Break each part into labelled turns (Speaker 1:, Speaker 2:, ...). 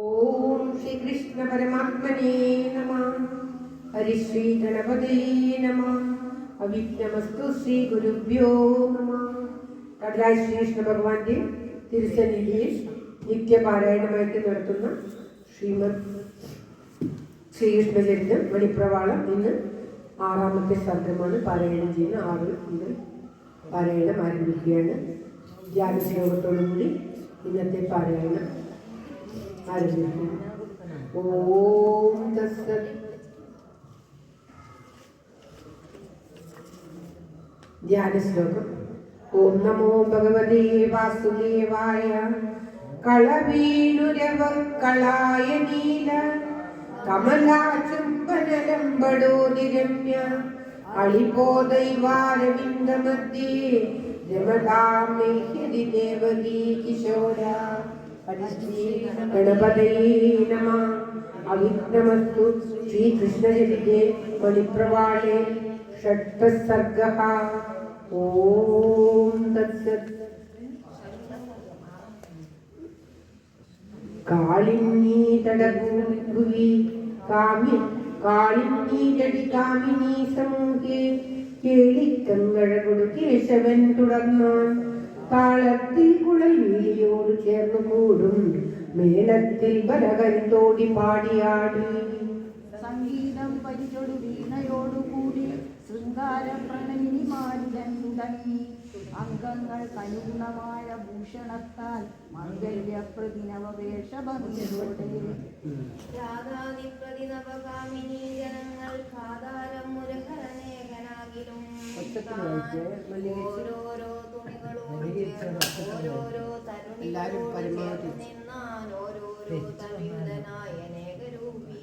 Speaker 1: ഓം ശ്രീ കൃഷ്ണ പരമാത്മനേ നമഃ. ഹരിശ്രീ ഗണപതേ നമഃ. അവിഘ്നമസ്തു ശ്രീ ഗുരുഭ്യോ നമഃ. കടലായ ശ്രീകൃഷ്ണ ഭഗവാന്റെ തിരുസന്നിധിയിൽ നിത്യപാരായണമായിട്ട് നടത്തുന്ന ശ്രീമദ് ശ്രീകൃഷ്ണചരിതം മണിപ്രവാളം ഇന്ന് 6ാമത്തെ സർഗമാണ് പാരായണം ചെയ്യുന്ന. 6 മുതൽ പാരായണം ആരംഭിക്കുകയാണ്. ധ്യാന ശ്ലോകത്തോടുകൂടി ഇന്നത്തെ പാരായണം ആരംഭിക്കുന്നു. ഓം തസ്സത്. ധ്യാന ശ്ലോകം. ഓം നമോ ഭഗവതേ വാസുദേവായ. കളവീണുരവക്കളായ നീല കമലാചുംബനലംബടോ നിരമ്യ അളിപോദൈവാരവിന്ദമധ്യേ രമതാമേഹ്യതി ദേവകീ കിശോര. ഗണപതയേ നമഃ. അവിഘ്നമസ്തു ശ്രീകൃഷ്ണചരിതേ മണിപ്രവാളേ ഷഡ്ഭ സർഗഃ. ഓം തത്സത്. കാളിന്ദീ തടഭൂഭുവി കാളിന്ദീ കാമിനീ സമൂഹേ കേളിക്കങ്ങഴകൊടു കേശവൻ തുടർന്നാൻ. താളത്തിൽ കുഴൽ വീലിയോട് ചേർന്നു കൂടും മേളത്തിൽ ബലകരുത്തോടി പാടിയാടി.
Speaker 2: സംഗീതം പരിചൊടു വീണയോടുകൂടി ശൃംഗാര പ്രണയിനിമാരിടൻ തുടങ്ങി. അംഗങ്ങൾക്കനുഗുണമായ ഭൂഷണത്താൽ മംഗല്യപ്രതിനവേഷഭംഗിയോടെ
Speaker 3: രാധാതിപ്രതിനവകാമിനീ ജനങ്ങൾ കാതാരം മുരഹരനേകനാകിലും ഓരോരോ തുണികളോട് ഓരോരോ തരുണികളോട് നിന്നാൽ ഓരോരോ തവിയുധനായ അനേകരൂപീ.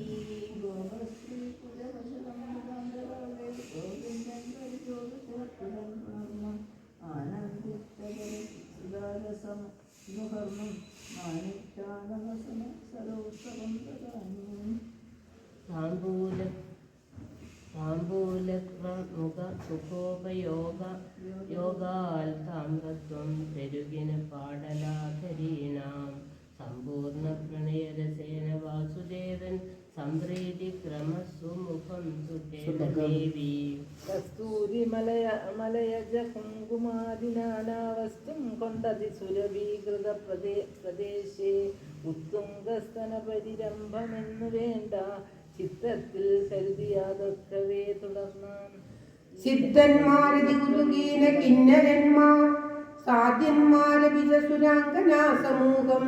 Speaker 4: യോഗാൽ താമ്രത്വം പെരുകിന പാടലാധരീണാം. സമ്പൂർണ്ണ പ്രണയരസേന വാസുദേവൻ സംപ്രീതി ക്രമസുമുഖം സുദേവി.
Speaker 5: കസ്തൂരി മലയജ കുങ്കുമാദിനാനാവസ്തും കൊണ്ടതി സുരഭീകൃത പ്രദേശേ ഉത്തുംഗസ്തന പരിരംഭമെന്നു വേണ്ട ചിത്രത്തിൽ കരുതിയാതൊക്കവേ തുടർന്നാൻ.
Speaker 1: സിദ്ധന്മാരതി കുതുകീന കിന്നരന്മാർ സാധ്യന്മാരവിധ സുരാംഗനാ സമൂഹം